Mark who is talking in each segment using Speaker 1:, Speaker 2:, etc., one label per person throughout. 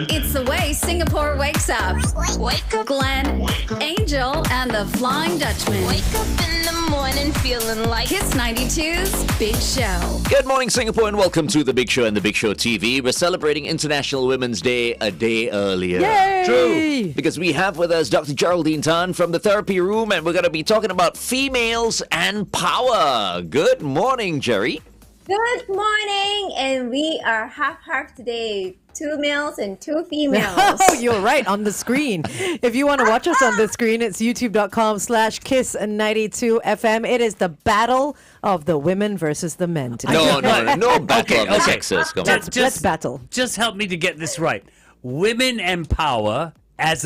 Speaker 1: It's the way Singapore wakes up. Wake up, Glenn, Angel, and the Flying Dutchman.
Speaker 2: Wake up in the morning feeling like
Speaker 1: Kiss 92's Big Show.
Speaker 3: Good morning, Singapore, and welcome to The Big Show and The Big Show TV. We're celebrating International Women's Day a day earlier.
Speaker 4: Yay!
Speaker 3: True. Because we have with us Dr. Geraldine Tan from the therapy room, and we're going to be talking about females and power. Good morning, Jerry.
Speaker 5: Good morning, and we are half today. 2 males and 2 females.
Speaker 4: Oh, you're right, on the screen. If you want to watch us on the screen, it's youtube.com/kiss92fm. It is the battle of the women versus the men today.
Speaker 3: No battle of the sexes. Come on.
Speaker 4: Let's battle.
Speaker 6: Just help me to get this right. Women empower as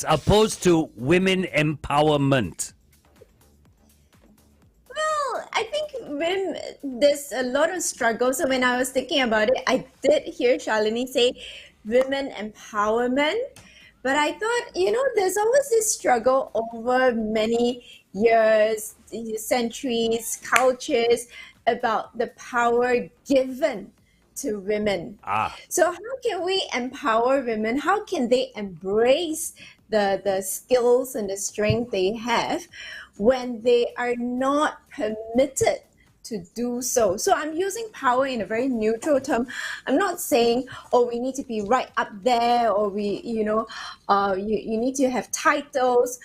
Speaker 6: opposed to women empowerment.
Speaker 5: Well, I think when there's a lot of struggle. So when I was thinking about it, I did hear Shalini say women empowerment. But I thought, there's always this struggle over many years, centuries, cultures about the power given to women. So how can we empower women? How can they embrace the skills and the strength they have when they are not permitted to do so? So I'm using power in a very neutral term. I'm not saying, we need to be right up there, or you need to have titles,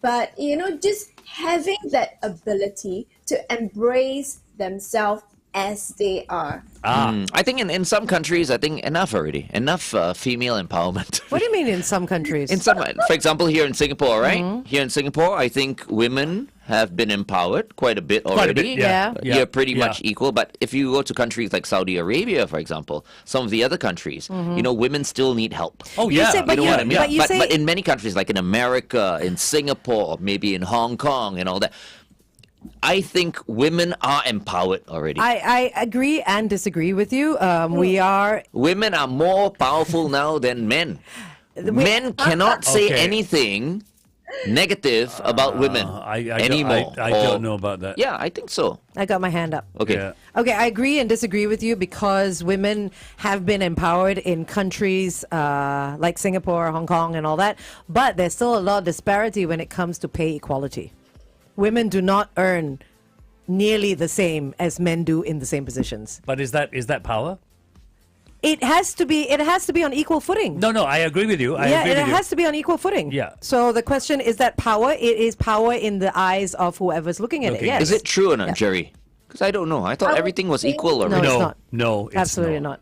Speaker 5: but just having that ability to embrace themselves as they are.
Speaker 3: I think in some countries, enough already. Enough female empowerment.
Speaker 4: What do you mean in some countries?
Speaker 3: For example, here in Singapore, right? Mm-hmm. Here in Singapore, I think women have been empowered quite a bit already. You're pretty much equal. But if you go to countries like Saudi Arabia, for example, some of the other countries, women still need help.
Speaker 6: Oh, yeah.
Speaker 3: But in many countries, like in America, in Singapore, maybe in Hong Kong and all that, I think women are empowered already.
Speaker 4: I agree and disagree with you.
Speaker 3: Women are more powerful now than men. Men cannot say anything negative about women anymore.
Speaker 6: I don't know about that.
Speaker 3: Yeah, I think so.
Speaker 4: I got my hand up.
Speaker 3: Okay.
Speaker 6: Yeah.
Speaker 4: Okay, I agree and disagree with you because women have been empowered in countries like Singapore, Hong Kong, and all that. But there's still a lot of disparity when it comes to pay equality. Women do not earn nearly the same as men do in the same positions.
Speaker 6: But is that power?
Speaker 4: It has to be on equal footing.
Speaker 6: No, I agree with you.
Speaker 4: It has to be on equal footing.
Speaker 6: Yeah.
Speaker 4: So the question is that power? It is power in the eyes of whoever's looking at it. Yes.
Speaker 3: Is it true or not, Jerry? Because I don't know. I thought everything was equal already.
Speaker 4: No, it's not.
Speaker 6: No, it's
Speaker 4: absolutely not.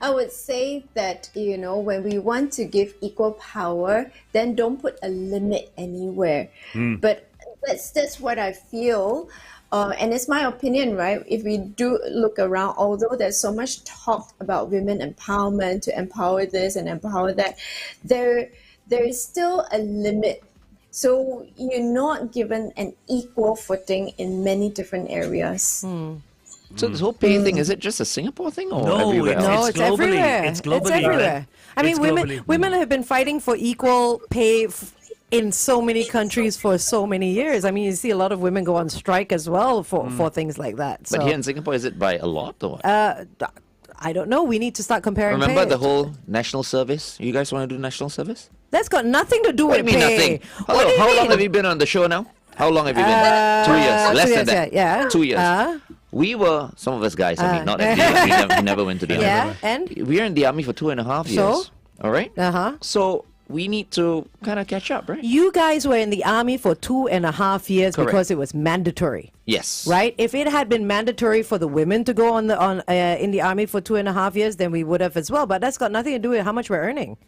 Speaker 5: I would say that, when we want to give equal power, then don't put a limit anywhere. But that's what I feel. And it's my opinion, right? If we do look around, although there's so much talk about women empowerment, to empower this and empower that, there is still a limit. So you're not given an equal footing in many different areas.
Speaker 3: So this whole pay thing, is it just a Singapore thing or everywhere else?
Speaker 4: No, it's everywhere.
Speaker 6: It's globally.
Speaker 4: It's everywhere. I mean, women have been fighting for equal pay in so many countries for so many years. I mean, you see a lot of women go on strike as well for things like that.
Speaker 3: But here in Singapore, is it by a lot or what?
Speaker 4: I don't know. We need to start comparing.
Speaker 3: Remember
Speaker 4: pay.
Speaker 3: the whole national service? You guys want to do national service?
Speaker 4: That's got nothing to do
Speaker 3: What
Speaker 4: with
Speaker 3: do you mean
Speaker 4: pay.
Speaker 3: nothing? Hello, how long have you been on the show now? How long have you been? 2 years. Less than that.
Speaker 4: Yeah.
Speaker 3: 2 years. We were, some of us guys, not we never went to the army.
Speaker 4: Yeah, and?
Speaker 3: We were in the army for 2.5 years.
Speaker 4: So?
Speaker 3: All right? So we need to kind of catch up, right?
Speaker 4: You guys were in the army for 2.5 years.
Speaker 3: Correct.
Speaker 4: Because it was mandatory.
Speaker 3: Yes.
Speaker 4: Right? If it had been mandatory for the women to go in the army for 2.5 years, then we would have as well. But that's got nothing to do with how much we're earning.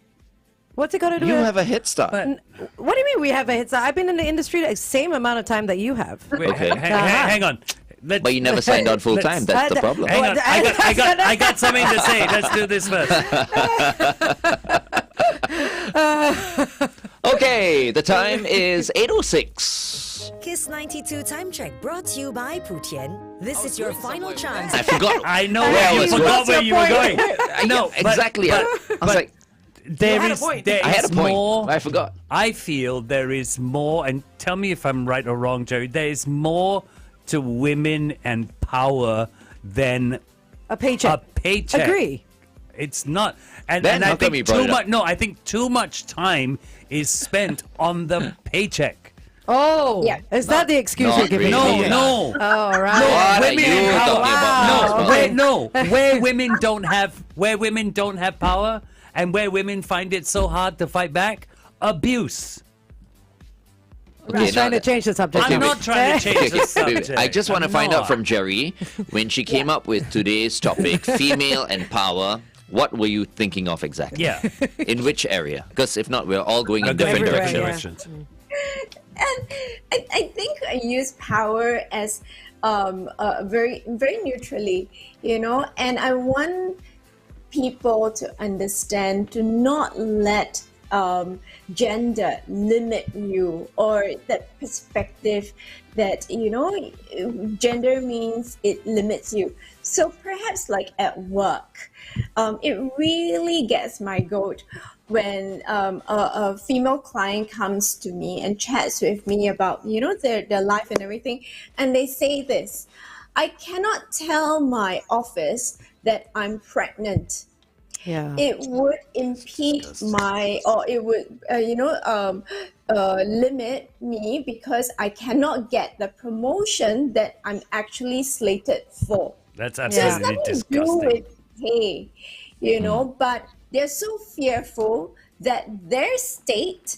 Speaker 4: What's it got to do with...
Speaker 3: You have a head start.
Speaker 4: What do you mean we have a head start? I've been in the industry the same amount of time that you have.
Speaker 6: Wait,
Speaker 3: Okay.
Speaker 6: hang on.
Speaker 3: But you never signed on full time. That's the problem.
Speaker 6: Hang on. I got something to say. Let's do this first.
Speaker 3: Okay, the time is 8:06.
Speaker 7: Kiss 92 time check brought to you by Putian. This is your final chance.
Speaker 3: I forgot.
Speaker 6: I know
Speaker 3: Where
Speaker 6: where
Speaker 3: I
Speaker 6: you
Speaker 3: was
Speaker 6: forgot where you were going.
Speaker 3: No, exactly. I was like,
Speaker 6: there
Speaker 4: had a
Speaker 6: is
Speaker 4: point.
Speaker 6: there
Speaker 3: I had a
Speaker 6: is
Speaker 3: point.
Speaker 6: more.
Speaker 3: I forgot.
Speaker 6: I feel there is more, and tell me if I'm right or wrong, Jerry. There is more to women and power than
Speaker 4: A paycheck.
Speaker 6: a paycheck.
Speaker 4: Agree.
Speaker 6: It's not. And
Speaker 3: Then
Speaker 6: I
Speaker 3: how come
Speaker 6: think
Speaker 3: you brought
Speaker 6: too
Speaker 3: it up?
Speaker 6: much. No, I think too much time is spent on the paycheck.
Speaker 4: Oh,
Speaker 5: Yeah.
Speaker 4: is that the excuse
Speaker 3: Not
Speaker 4: you're giving?
Speaker 3: really.
Speaker 6: No,
Speaker 3: Yeah.
Speaker 6: no.
Speaker 4: Oh, right.
Speaker 3: What are
Speaker 6: women
Speaker 3: you
Speaker 6: in power.
Speaker 3: talking about?
Speaker 6: No,
Speaker 3: Wow.
Speaker 6: where women don't have power, and where women find it so hard to fight back, abuse.
Speaker 4: He's trying to change the subject.
Speaker 6: I'm not trying to change the
Speaker 3: Wait,
Speaker 6: subject.
Speaker 3: I just want to
Speaker 6: I'm
Speaker 3: find out
Speaker 6: not.
Speaker 3: from Jerry, when she came up with today's topic, female and power, what were you thinking of exactly?
Speaker 6: Yeah.
Speaker 3: In which area? Because if not, we're all going in different
Speaker 4: Everywhere,
Speaker 3: directions.
Speaker 4: yeah.
Speaker 5: And I think I use power as very very neutrally, and I want people to understand to not let gender limit you, or that perspective that gender means it limits you. So perhaps like at work, it really gets my goat when a female client comes to me and chats with me about their life and everything, and they say this: I cannot tell my office that I'm pregnant.
Speaker 4: Yeah.
Speaker 5: It would impede it would limit me because I cannot get the promotion that I'm actually slated for.
Speaker 6: That's
Speaker 5: It has
Speaker 6: absolutely
Speaker 5: nothing to do
Speaker 6: disgusting.
Speaker 5: with pay, but they're so fearful that their state,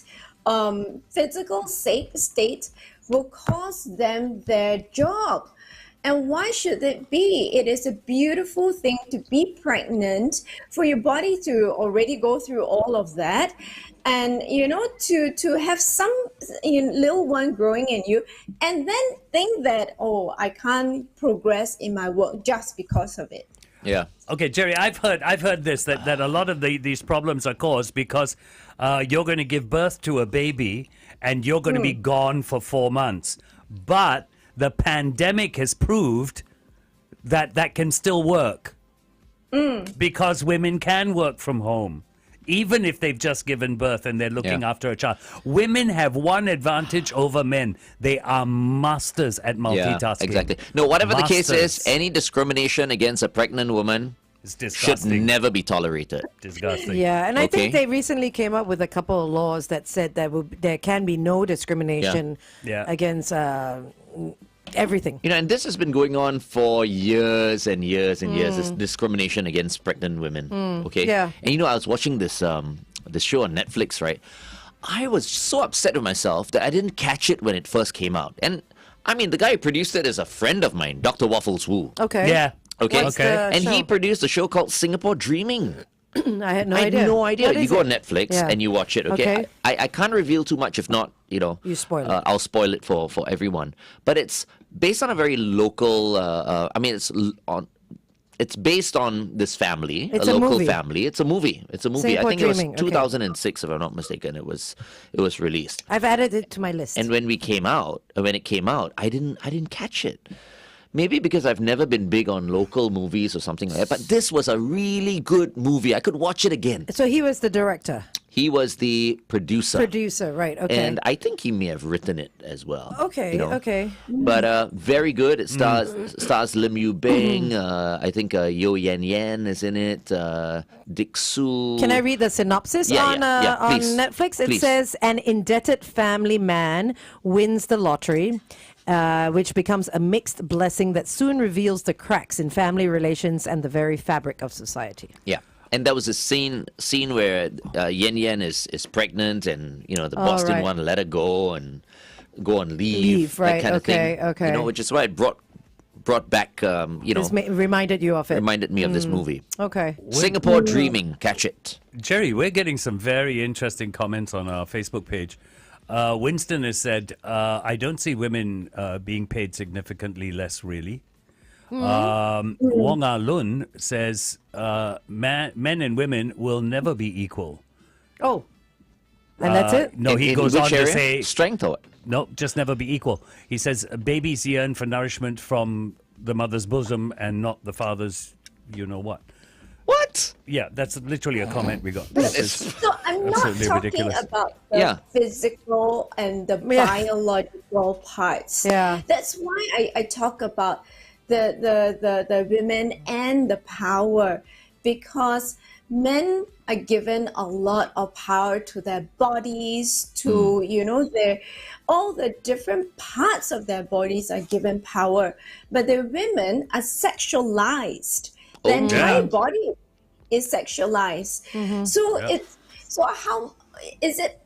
Speaker 5: physical state, will cost them their job. And why should it be? It is a beautiful thing to be pregnant, for your body to already go through all of that, and to have some little one growing in you, and then think that, oh, I can't progress in my work just because of it.
Speaker 3: Yeah.
Speaker 6: Okay, Jerry, I've heard this that a lot of these problems are caused because you're going to give birth to a baby and you're going to be gone for 4 months, but the pandemic has proved that can still work because women can work from home. Even if they've just given birth and they're looking after a child. Women have one advantage over men. They are masters at multitasking.
Speaker 3: Yeah, exactly. No, whatever the case is,
Speaker 6: Masters.
Speaker 3: any discrimination against a pregnant woman
Speaker 6: It's
Speaker 3: should
Speaker 6: disgusting.
Speaker 3: never be tolerated.
Speaker 6: Disgusting.
Speaker 4: Yeah, and I
Speaker 3: Okay.
Speaker 4: think they recently came up with a couple of laws that said that there can be no discrimination
Speaker 6: Yeah.
Speaker 4: against everything.
Speaker 3: And this has been going on for years and years and years. This discrimination against pregnant women. Okay.
Speaker 4: Yeah.
Speaker 3: And I was watching this show on Netflix, right? I was so upset with myself that I didn't catch it when it first came out. And I mean, the guy who produced it is a friend of mine, Dr. Waffles Wu.
Speaker 4: Okay.
Speaker 6: Yeah.
Speaker 3: Okay.
Speaker 4: What's
Speaker 6: Okay.
Speaker 4: the
Speaker 3: And he
Speaker 4: show?
Speaker 3: produced a show called Singapore Dreaming.
Speaker 4: I had no
Speaker 3: I
Speaker 4: idea.
Speaker 3: had no idea.
Speaker 4: What
Speaker 3: You
Speaker 4: is
Speaker 3: go
Speaker 4: it?
Speaker 3: on Netflix
Speaker 4: Yeah.
Speaker 3: and you watch it. Okay.
Speaker 4: Okay.
Speaker 3: I can't reveal too much. If not,
Speaker 4: You spoil it.
Speaker 3: I'll spoil it for everyone. But it's based on a very local. It's based on this family,
Speaker 4: It's
Speaker 3: a
Speaker 4: a
Speaker 3: local
Speaker 4: movie.
Speaker 3: family. It's a movie. I
Speaker 4: Singapore
Speaker 3: think
Speaker 4: Dreaming,
Speaker 3: it
Speaker 4: okay.
Speaker 3: was 2006, if I'm not mistaken. It was released.
Speaker 4: I've added it to my list.
Speaker 3: And when it came out, I didn't catch it. Maybe because I've never been big on local movies or something like that. But this was a really good movie. I could watch it again.
Speaker 4: So he was the director,
Speaker 3: He was the producer.
Speaker 4: right? Okay.
Speaker 3: And I think he may have written it as well.
Speaker 4: Okay, okay.
Speaker 3: But very good. It stars Lim Yu Beng. I think Yo Yan Yan is in it. Dick Soo.
Speaker 4: Can I read the synopsis
Speaker 3: Yeah,
Speaker 4: on
Speaker 3: yeah,
Speaker 4: on
Speaker 3: please.
Speaker 4: Netflix? It
Speaker 3: Please.
Speaker 4: says an indebted family man wins the lottery, which becomes a mixed blessing that soon reveals the cracks in family relations and the very fabric of society.
Speaker 3: Yeah. And there was a scene where Yan Yan is pregnant, and the boss didn't
Speaker 4: right.
Speaker 3: want to let her go and go on leave,
Speaker 4: right,
Speaker 3: that kind of
Speaker 4: okay,
Speaker 3: thing.
Speaker 4: okay.
Speaker 3: Which is why it brought back
Speaker 4: This reminded you of it.
Speaker 3: reminded me of this movie.
Speaker 4: Okay.
Speaker 3: Singapore Dreaming, catch it.
Speaker 6: Jerry, we're getting some very interesting comments on our Facebook page. Winston has said, I don't see women being paid significantly less, really. Wong Ah Lun says, men and women will never be equal.
Speaker 4: Oh. And that's it?
Speaker 6: No, he
Speaker 3: In
Speaker 6: goes
Speaker 3: which
Speaker 6: on to
Speaker 3: area?
Speaker 6: say,
Speaker 3: Strength or what?
Speaker 6: no, just never be equal. He says, babies yearn for nourishment from the mother's bosom and not the father's, you know what.
Speaker 3: What?
Speaker 6: Yeah, that's literally a comment we got. This is
Speaker 5: So I'm not
Speaker 6: absolutely
Speaker 5: talking
Speaker 6: ridiculous.
Speaker 5: about the
Speaker 3: Yeah.
Speaker 5: physical and the
Speaker 4: Yeah.
Speaker 5: biological parts.
Speaker 4: Yeah.
Speaker 5: That's why I talk about the women and the power, because men are given a lot of power to their bodies, to their all the different parts of their bodies are given power, but the women are sexualized. The entire body is sexualized. So how is it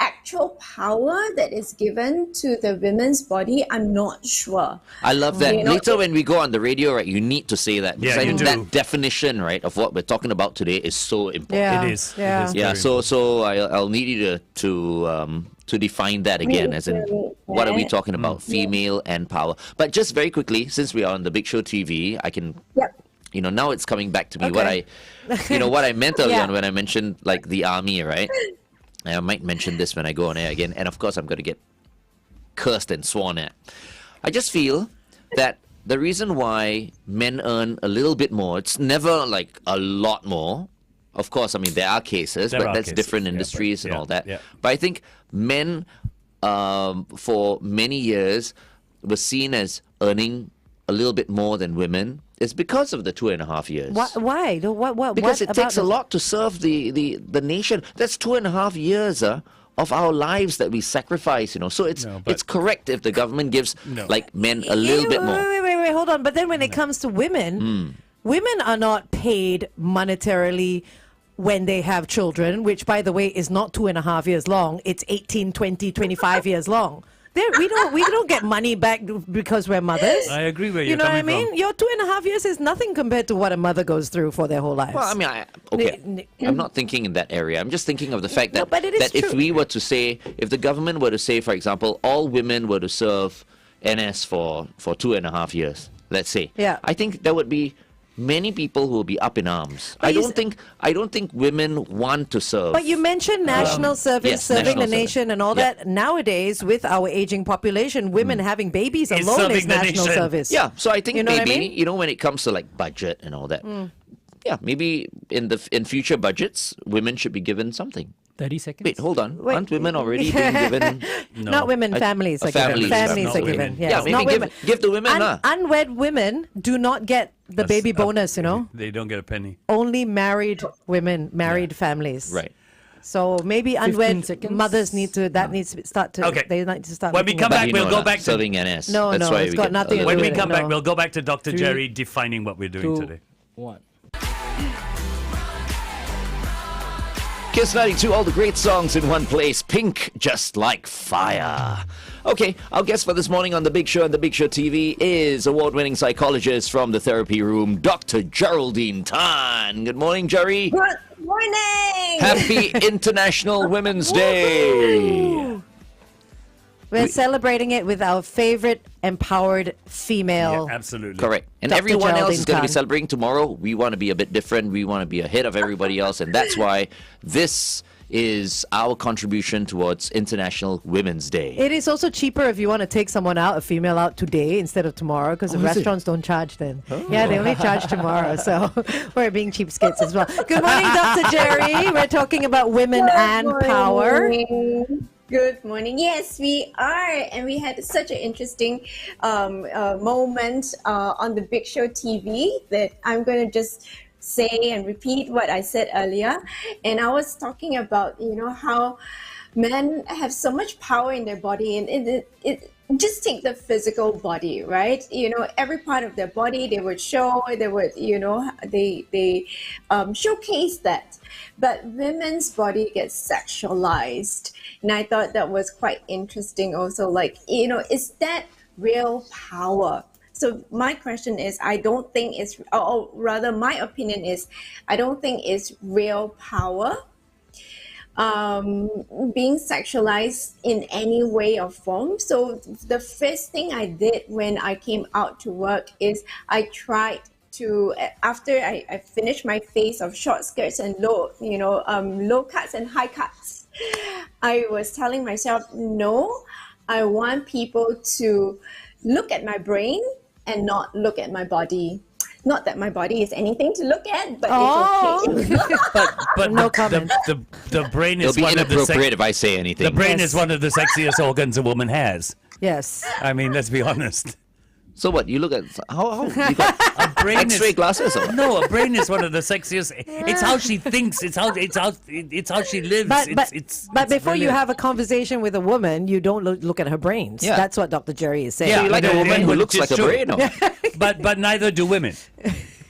Speaker 5: actual power that is given to the women's body? I'm not sure.
Speaker 3: I love that. Later when we go on the radio, right, you need to say that. Because I think that definition, right, of what we're talking about today is so important.
Speaker 4: Yeah.
Speaker 6: It is.
Speaker 4: Yeah.
Speaker 6: It is
Speaker 3: Yeah, so I'll need you to define that again, as in what are we talking about, female and power. But just very quickly, since we are on the Big Show TV, I can, now it's coming back to me what I meant earlier on when I mentioned like the army, right? I might mention this when I go on air again, and of course I'm going to get cursed and sworn at. I just feel that the reason why men earn a little bit more, it's never like a lot more. Of course, I mean, there are cases, but that's different industries and all that. Yeah. But I think men, for many years, were seen as earning a little bit more than women. It's because of the 2.5 years.
Speaker 4: Why?
Speaker 3: Because it takes a lot to serve the nation. That's 2.5 years of our lives that we sacrifice, So it's correct if the government gives like men a little bit more.
Speaker 4: Wait, hold on. But then when it comes to women, women are not paid monetarily when they have children, which, by the way, is not 2.5 years long. It's 18, 20, 25 years long. We don't get money back because we're mothers.
Speaker 6: I agree with you.
Speaker 4: You know what I mean? Your 2.5 years is nothing compared to what a mother goes through for their whole lives.
Speaker 3: Well, I mean, I'm not thinking in that area. I'm just thinking of the fact that,
Speaker 4: that
Speaker 3: if we were to say, if the government were to say, for example, all women were to serve NS for 2.5 years, let's say.
Speaker 4: Yeah.
Speaker 3: I think there would be many people who will be up in arms. I don't think women want to serve.
Speaker 4: But you mentioned national service,
Speaker 3: yes,
Speaker 4: serving
Speaker 3: national
Speaker 4: the nation
Speaker 3: service.
Speaker 4: and all that. Nowadays, with our aging population, women having babies alone is national service.
Speaker 3: Yeah, so I think
Speaker 4: You know what I
Speaker 3: maybe,
Speaker 4: mean?
Speaker 3: when it comes to like budget and all that, maybe in future budgets, women should be given something.
Speaker 8: 30 seconds.
Speaker 3: Wait, hold on. Aren't women already being given?
Speaker 6: No.
Speaker 4: Not women, families are given. Families are given. Yes.
Speaker 3: Yeah, maybe
Speaker 4: not women.
Speaker 3: give the women.
Speaker 4: Unwed women do not get the baby bonus,
Speaker 6: They don't get a penny.
Speaker 4: Only married women, married families.
Speaker 3: Right.
Speaker 4: So maybe
Speaker 8: 15
Speaker 4: unwed
Speaker 8: seconds.
Speaker 4: mothers need to start to.
Speaker 6: Okay.
Speaker 4: They need to start.
Speaker 6: When we
Speaker 4: looking
Speaker 6: come
Speaker 4: at
Speaker 6: back,
Speaker 4: that.
Speaker 6: we'll go back to
Speaker 3: serving NS.
Speaker 4: No,
Speaker 3: That's
Speaker 4: no,
Speaker 3: why
Speaker 4: it's
Speaker 3: we
Speaker 4: got
Speaker 3: get
Speaker 4: nothing to
Speaker 6: when
Speaker 4: do
Speaker 6: we
Speaker 4: with
Speaker 6: come
Speaker 4: it,
Speaker 6: back,
Speaker 4: no.
Speaker 6: we'll go back to Dr.
Speaker 8: 3,
Speaker 6: Jerry defining what we're doing
Speaker 8: 2,
Speaker 6: today.
Speaker 8: 1.
Speaker 3: Kiss 92, all the great songs in one place. Pink, just like fire. Okay, our guest for this morning on The Big Show and The Big Show TV is award-winning psychologist from the therapy room, Dr. Geraldine Tan. Good morning, Jerry.
Speaker 5: Good morning.
Speaker 3: Happy International Women's Day.
Speaker 4: We're celebrating it with our favorite empowered female.
Speaker 6: Yeah, absolutely.
Speaker 3: Correct. And
Speaker 4: Dr.
Speaker 3: everyone else is
Speaker 4: Geraldine
Speaker 3: going to be
Speaker 4: Tan.
Speaker 3: celebrating tomorrow. We want to be a bit different. We want to be ahead of everybody else. And that's why this is our contribution towards International Women's Day.
Speaker 4: It is also cheaper if you want to take someone out, a female out today instead of tomorrow, because the restaurants don't charge then. Yeah, they only charge tomorrow. So we're being cheapskates as well. Good morning, Dr. Jerry. We're talking about women and power.
Speaker 5: Good morning. Yes, we are. And we had such an interesting moment on the Big Show TV that I'm going to just say and repeat what I said earlier. And I was talking about, how men have so much power in their body, and it just take the physical body, right? Every part of their body they would show, they would, they showcase that. But women's body gets sexualized. And I thought that was quite interesting also. Like, is that real power? So my question is, I don't think it's, or rather my opinion is, I don't think it's real power. Being sexualized in any way or form. So the first thing I did when I came out to work is I tried to, after I finished my phase of short skirts and low cuts and high cuts, I was telling myself, no, I want people to look at my brain and not look at my body. Not that my body is anything to look at, but it's okay.
Speaker 6: But
Speaker 4: No comment.
Speaker 6: The brain
Speaker 3: It'll
Speaker 6: is
Speaker 3: be
Speaker 6: one of the
Speaker 3: inappropriate if I say anything.
Speaker 6: the brain
Speaker 4: Yes.
Speaker 6: is one of the sexiest organs a woman has.
Speaker 4: Yes.
Speaker 6: I mean, let's be honest.
Speaker 3: So what? You look at how you got
Speaker 6: A brain
Speaker 3: X-ray
Speaker 6: is
Speaker 3: glasses or what?
Speaker 6: no. A brain is one of the sexiest. It's how she thinks. It's how she lives.
Speaker 4: But before you have a conversation with a woman, you don't look at her brains.
Speaker 3: Yeah.
Speaker 4: That's what Dr. Jerry is saying.
Speaker 3: So you like a woman who looks like a brain? Or?
Speaker 6: but neither do women.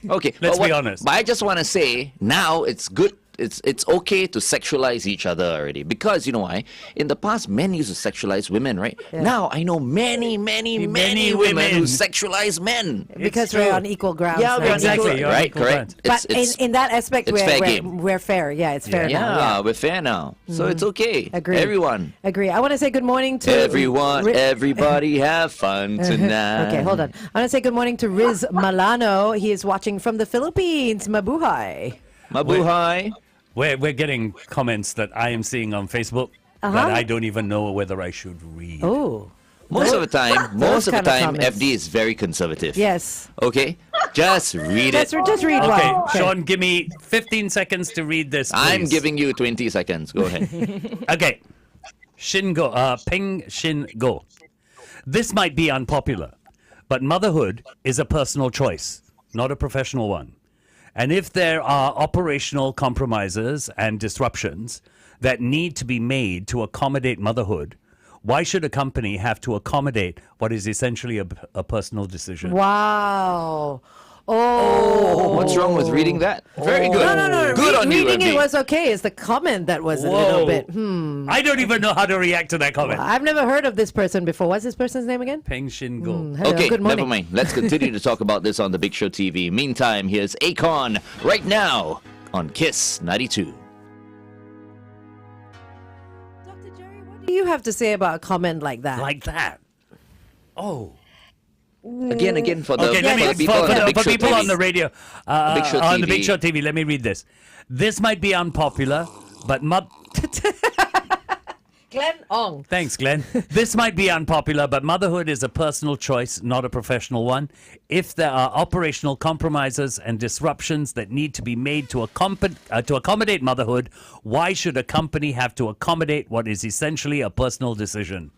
Speaker 3: Okay,
Speaker 6: Let's
Speaker 3: but
Speaker 6: be honest.
Speaker 3: But I just want to say now it's good. It's okay to sexualize each other already, because you know why? In the past, men used to sexualize women, right?
Speaker 4: Yeah.
Speaker 3: Now I know many women who sexualize men.
Speaker 4: Because we're on equal ground.
Speaker 3: Yeah, we're on
Speaker 6: Exactly,
Speaker 3: equal-
Speaker 6: you're on
Speaker 3: right?
Speaker 6: equal
Speaker 3: Correct.
Speaker 4: But in that aspect,
Speaker 3: it's fair game.
Speaker 4: we're fair. Yeah, it's fair
Speaker 3: Yeah,
Speaker 4: now.
Speaker 3: we're fair now, so it's okay.
Speaker 4: Agree.
Speaker 3: Everyone.
Speaker 4: Agree. I want to say good morning to
Speaker 3: Everybody have fun tonight.
Speaker 4: Okay, hold on. I want to say good morning to Riz Malano. He is watching from the Philippines. Mabuhay.
Speaker 3: Mabuhay.
Speaker 6: We're getting comments that I am seeing on Facebook that I don't even know whether I should read.
Speaker 4: Oh,
Speaker 3: Most of the time,
Speaker 4: kind of comments.
Speaker 3: FD is very conservative.
Speaker 4: yes.
Speaker 3: Okay, just read it.
Speaker 4: Just read
Speaker 6: Okay,
Speaker 4: one.
Speaker 6: Sean, give me 15 seconds to read this, please.
Speaker 3: I'm giving you 20 seconds. Go ahead.
Speaker 6: Okay. Peng Shin Go. This might be unpopular, but motherhood is a personal choice, not a professional one. And if there are operational compromises and disruptions that need to be made to accommodate motherhood, why should a company have to accommodate what is essentially a personal decision?
Speaker 4: Wow. Oh.
Speaker 3: What's wrong with reading that? Very good.
Speaker 4: No.
Speaker 3: Good on you,
Speaker 4: Reading
Speaker 3: FD.
Speaker 4: it was okay. It's the comment that was a little bit.
Speaker 6: I don't even know how to react to that comment.
Speaker 4: I've never heard of this person before. What's this person's name again?
Speaker 6: Peng Shin Go.
Speaker 4: Hello,
Speaker 3: Okay,
Speaker 4: good morning.
Speaker 3: never mind. Let's continue to talk about this on the Big Show TV. Meantime, here's Akon right now on Kiss 92.
Speaker 4: Dr. Jerry, what do you have to say about a comment like that?
Speaker 6: Like that. Oh.
Speaker 3: Again for the,
Speaker 6: Okay,
Speaker 3: for the people on the Big
Speaker 6: for
Speaker 3: Show
Speaker 6: people
Speaker 3: TV.
Speaker 6: on the radio,
Speaker 3: Big Show
Speaker 6: on the
Speaker 3: TV.
Speaker 6: Big Show TV, let me read this. This might be unpopular, but
Speaker 4: Glenn Ong.
Speaker 6: Thanks, Glenn. This might be unpopular, but motherhood is a personal choice, not a professional one. If there are operational compromises and disruptions that need to be made to accommodate motherhood, why should a company have to accommodate what is essentially a personal decision?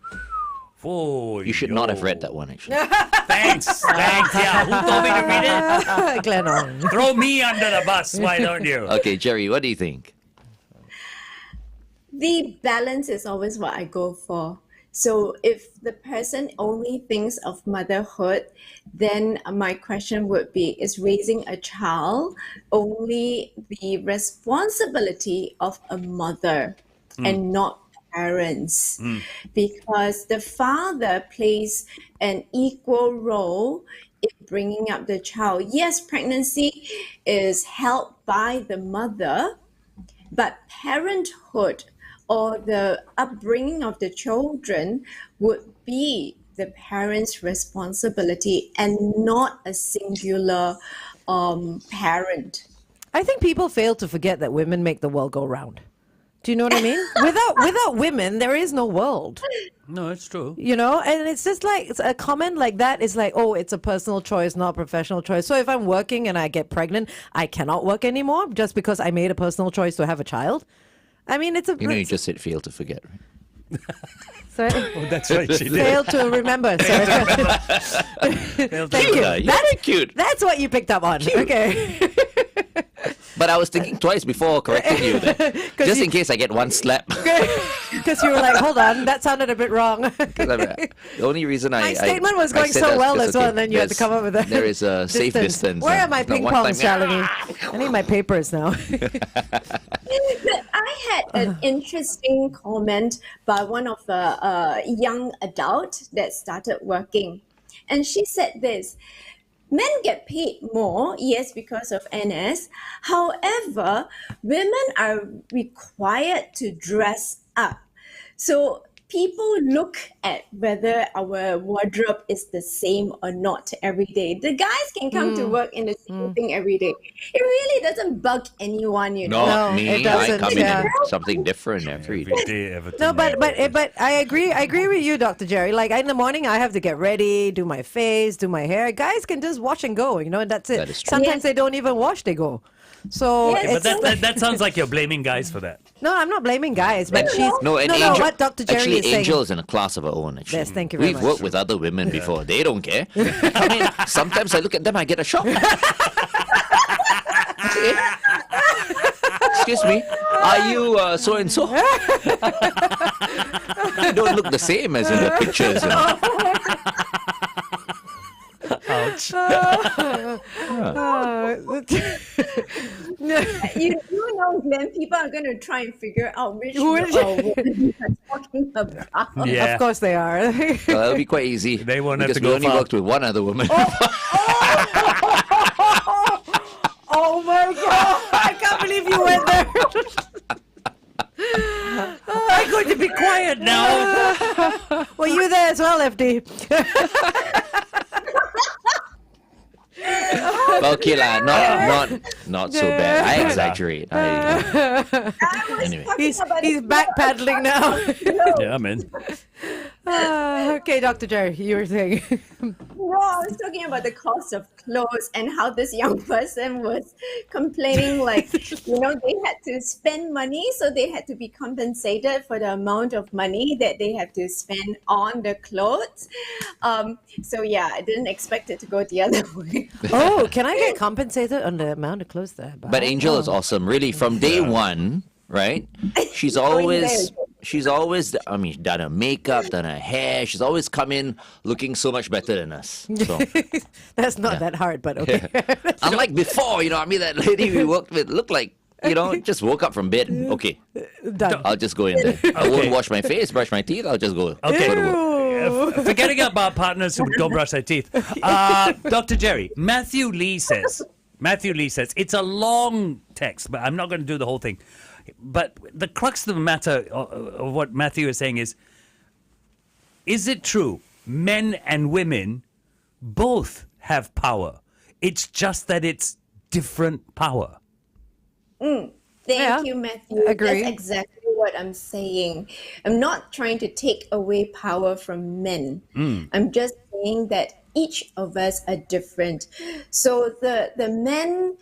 Speaker 6: Oh,
Speaker 3: You should not have read that one, actually.
Speaker 6: Thanks. Yeah, who told me to read it?
Speaker 4: Glenn Ong.
Speaker 6: Throw me under the bus, why don't you?
Speaker 3: Okay, Jerry, what do you think?
Speaker 5: The balance is always what I go for. So if the person only thinks of motherhood, then my question would be, is raising a child only the responsibility of a mother and not parents? Because the father plays an equal role in bringing up the child. Yes, pregnancy is helped by the mother, but parenthood or the upbringing of the children would be the parents' responsibility and not a singular parent.
Speaker 4: I think people fail to forget that women make the world go round. Do you know what I mean? Without women, there is no world.
Speaker 6: No, it's true.
Speaker 4: You know, and it's just like it's a comment like that is like, oh, it's a personal choice, not a professional choice. So if I'm working and I get pregnant, I cannot work anymore just because I made a personal choice to have a child. I mean, it's a.
Speaker 3: You know, you just said fail to forget, right?
Speaker 4: Sorry.
Speaker 6: Oh, that's right, she did.
Speaker 4: Fail to remember. Sorry. Thank you.
Speaker 3: You're very cute.
Speaker 4: That's what you picked up on. Okay.
Speaker 3: But I was thinking twice before correcting you then. Just in case I get one slap.
Speaker 4: Because you were like, hold on, that sounded a bit wrong.
Speaker 3: The only reason
Speaker 4: My statement was going so well as well, and then you had to come up with a
Speaker 3: There is a safe distance.
Speaker 4: Where are my
Speaker 3: It's not
Speaker 4: ping
Speaker 3: one
Speaker 4: pongs,
Speaker 3: time,
Speaker 4: Shalini? I need my papers now.
Speaker 5: But I had an interesting comment by one of a young adult that started working. And she said this: men get paid more, yes, because of NS. However, women are required to dress up. So people look at whether our wardrobe is the same or not every day. The guys can come to work in the same thing every day. It really doesn't bug anyone, you know.
Speaker 3: Not
Speaker 4: No,
Speaker 3: me.
Speaker 4: it
Speaker 3: I
Speaker 4: doesn't,
Speaker 3: come
Speaker 4: yeah.
Speaker 3: in something different every day.
Speaker 6: Every day, Everton.
Speaker 4: No, but I agree with you, Dr. Jerry. Like in the morning, I have to get ready, do my face, do my hair. Guys can just wash and go, you know, and that's it.
Speaker 3: That is true.
Speaker 4: Sometimes they don't even wash; they go. So
Speaker 5: Yes.
Speaker 6: But that sounds like you're blaming guys for that.
Speaker 4: no, I'm not blaming guys, but she's
Speaker 3: No, and
Speaker 4: no,
Speaker 3: Angel,
Speaker 4: what Dr. Jerry
Speaker 3: actually,
Speaker 4: is saying.
Speaker 3: Angel is in a class of her own. Actually,
Speaker 4: Yes, thank you very
Speaker 3: We've
Speaker 4: much.
Speaker 3: worked with other women before. They don't care. I mean, sometimes I look at them, I get a shock. Excuse me, are you so and so? You don't look the same as in the pictures. You know?
Speaker 6: Ouch.
Speaker 5: You do know, Glenn, people are going to try and figure out which woman you are talking about.
Speaker 6: Yeah.
Speaker 4: Of course they are.
Speaker 3: Well, it'll be quite easy.
Speaker 6: They won't have
Speaker 3: because
Speaker 6: to
Speaker 3: we
Speaker 6: go
Speaker 3: only
Speaker 6: far.
Speaker 3: worked with one other woman.
Speaker 4: Oh my God! I can't believe you went there.
Speaker 6: I'm going to be quiet now.
Speaker 4: Were you there as well, FD?
Speaker 3: Okay lah, not so bad. I exaggerate. Anyway.
Speaker 4: He's backpedaling now.
Speaker 6: Yeah, man.
Speaker 4: Okay, Dr. Jerry, you were saying.
Speaker 5: No, I was talking about the cost of clothes and how this young person was complaining, like, they had to spend money, so they had to be compensated for the amount of money that they have to spend on the clothes. So yeah, I didn't expect it to go the other way.
Speaker 4: Oh, can I get compensated on the amount of clothes that I buy?
Speaker 3: But Angel is awesome. Really, from day one, right? She's always done her makeup, done her hair. She's always come in looking so much better than us. So,
Speaker 4: That's not that hard, but okay.
Speaker 3: unlike before, that lady we worked with looked like, just woke up from bed. Okay,
Speaker 4: Done.
Speaker 3: I'll just go in there. I won't wash my face, brush my teeth. I'll just go.
Speaker 6: Okay.
Speaker 3: Go to work.
Speaker 6: Forgetting about partners who don't brush their teeth. Dr. Jerry, Matthew Lee says, it's a long text, but I'm not going to do the whole thing. But the crux of the matter of what Matthew is saying is it true men and women both have power? It's just that it's different power.
Speaker 5: Thank you, Matthew.
Speaker 4: Agree.
Speaker 5: That's exactly what I'm saying. I'm not trying to take away power from men. I'm just saying that each of us are different. So the men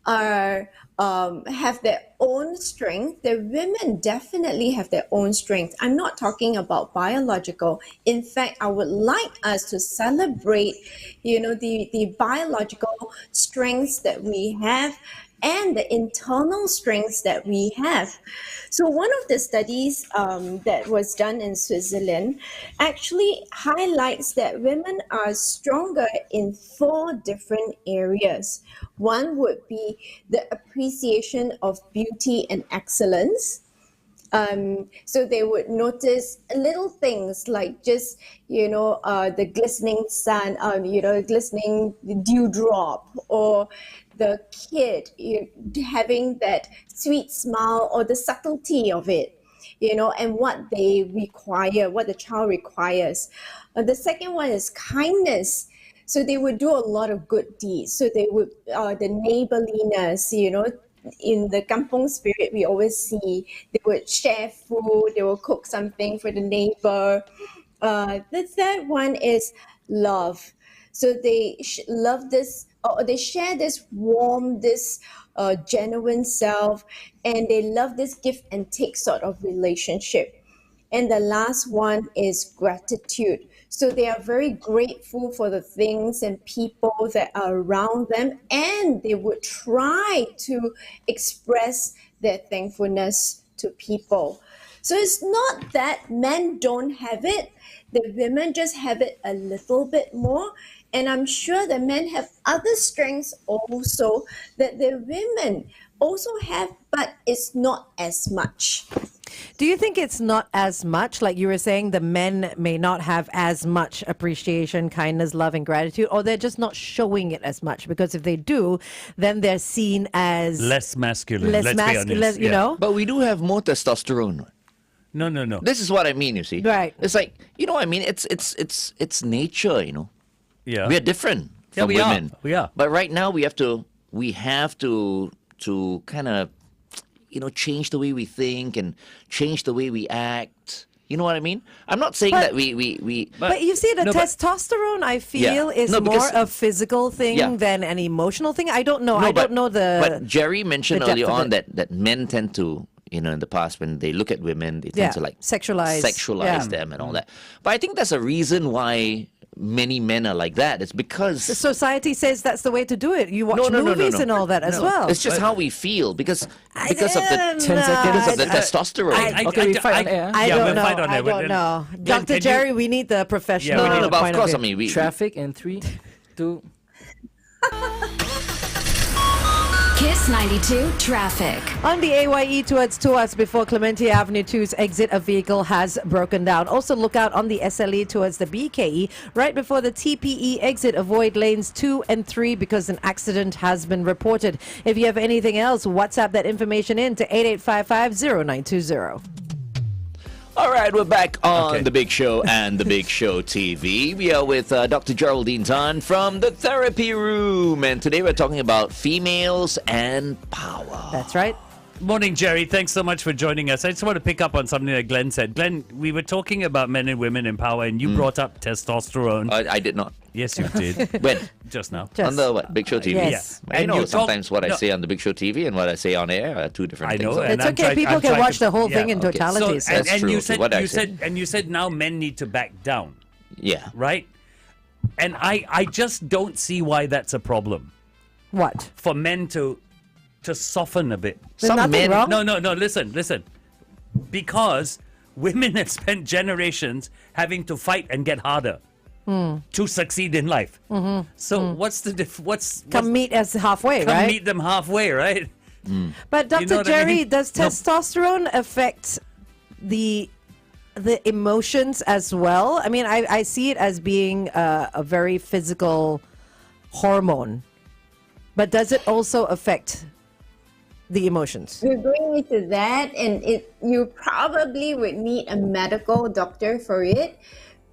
Speaker 5: are have their own strength. The women definitely have their own strength. I'm not talking about biological. In fact, I would like us to celebrate, the biological strengths that we have and the internal strengths that we have. So one of the studies that was done in Switzerland actually highlights that women are stronger in 4 different areas. One would be the appreciation of beauty and excellence. So they would notice little things like just, the glistening sun, glistening dewdrop, or the kid having that sweet smile, or the subtlety of it, and what they require, what the child requires. The second one is kindness. So they would do a lot of good deeds. So they would, the neighborliness, in the kampong spirit, we always see they would share food, they will cook something for the neighbor. The third one is love. So they love this, or they share this warm, this genuine self, and they love this give and take sort of relationship. And the last one is gratitude. So they are very grateful for the things and people that are around them, and they would try to express their thankfulness to people. So it's not that men don't have it, the women just have it a little bit more. And I'm sure the men have other strengths also that the women also have, but it's not as much.
Speaker 4: Do you think it's not as much? Like you were saying, the men may not have as much appreciation, kindness, love, and gratitude, or they're just not showing it as much? Because if they do, then they're seen as
Speaker 6: Less masculine.
Speaker 4: less
Speaker 6: let's be
Speaker 4: masculine,
Speaker 6: honest.
Speaker 4: you know?
Speaker 3: But we do have more testosterone.
Speaker 6: No.
Speaker 3: This is what I mean, you see.
Speaker 4: Right.
Speaker 3: It's like, what I mean? It's nature,
Speaker 6: Yeah.
Speaker 3: We are different
Speaker 6: Yeah,
Speaker 3: from
Speaker 6: we are.
Speaker 3: women.
Speaker 6: We are.
Speaker 3: But right now we have to kind of, change the way we think and change the way we act. You know what I mean? I'm not saying that we
Speaker 4: But you see, the testosterone, I feel, is more a physical thing than an emotional thing. I don't know. I don't know the.
Speaker 3: But Jerry mentioned earlier on that men tend to, in the past, when they look at women, they tend to like sexualize them and all that. But I think there's a reason why many men are like that. It's because
Speaker 4: the society says that's the way to do it. You watch movies and all that as well.
Speaker 3: It's just how we feel because of the testosterone.
Speaker 4: I don't know. Dr. Jerry, we need the professional.
Speaker 3: But of course, I mean,
Speaker 8: traffic in 3, 2.
Speaker 1: Kiss 92 traffic.
Speaker 4: On the AYE towards Tuas before Clementi Avenue 2's exit, a vehicle has broken down. Also look out on the SLE towards the BKE. Right before the TPE exit, avoid lanes 2 and 3 because an accident has been reported. If you have anything else, WhatsApp that information in to 8855-0920.
Speaker 3: All right, we're back on The Big Show and The Big Show TV. We are with Dr. Geraldine Tan from the Therapy Room. And today we're talking about females and power.
Speaker 4: That's right.
Speaker 6: Morning, Jerry. Thanks so much for joining us. I just want to pick up on something that Glenn said. Glenn, we were talking about men and women in power, and you brought up testosterone.
Speaker 3: I did not.
Speaker 6: Yes, you did.
Speaker 3: When?
Speaker 6: Just now.
Speaker 3: On the what? Big Show TV?
Speaker 4: Yes.
Speaker 3: Yeah. And sometimes what I say on the Big Show TV and what I say on air are two different things.
Speaker 6: I know.
Speaker 4: It's okay. People can watch the whole thing in totality.
Speaker 6: So,
Speaker 3: That's true.
Speaker 6: You said now men need to back down.
Speaker 3: Yeah.
Speaker 6: Right? And I just don't see why that's a problem.
Speaker 4: What?
Speaker 6: For men to soften a bit.
Speaker 4: There's nothing wrong?
Speaker 6: No, listen. Because women have spent generations having to fight and get harder to succeed in life. So what's the
Speaker 4: Come meet us halfway,
Speaker 6: come
Speaker 4: right?
Speaker 6: meet them halfway, right?
Speaker 4: But Dr.
Speaker 6: You know what I
Speaker 4: Jerry,
Speaker 6: mean?
Speaker 4: does testosterone affect the emotions as well? I mean, I see it as being a very physical hormone. But does it also affect the emotions?
Speaker 5: We're going into that, and you probably would need a medical doctor for it.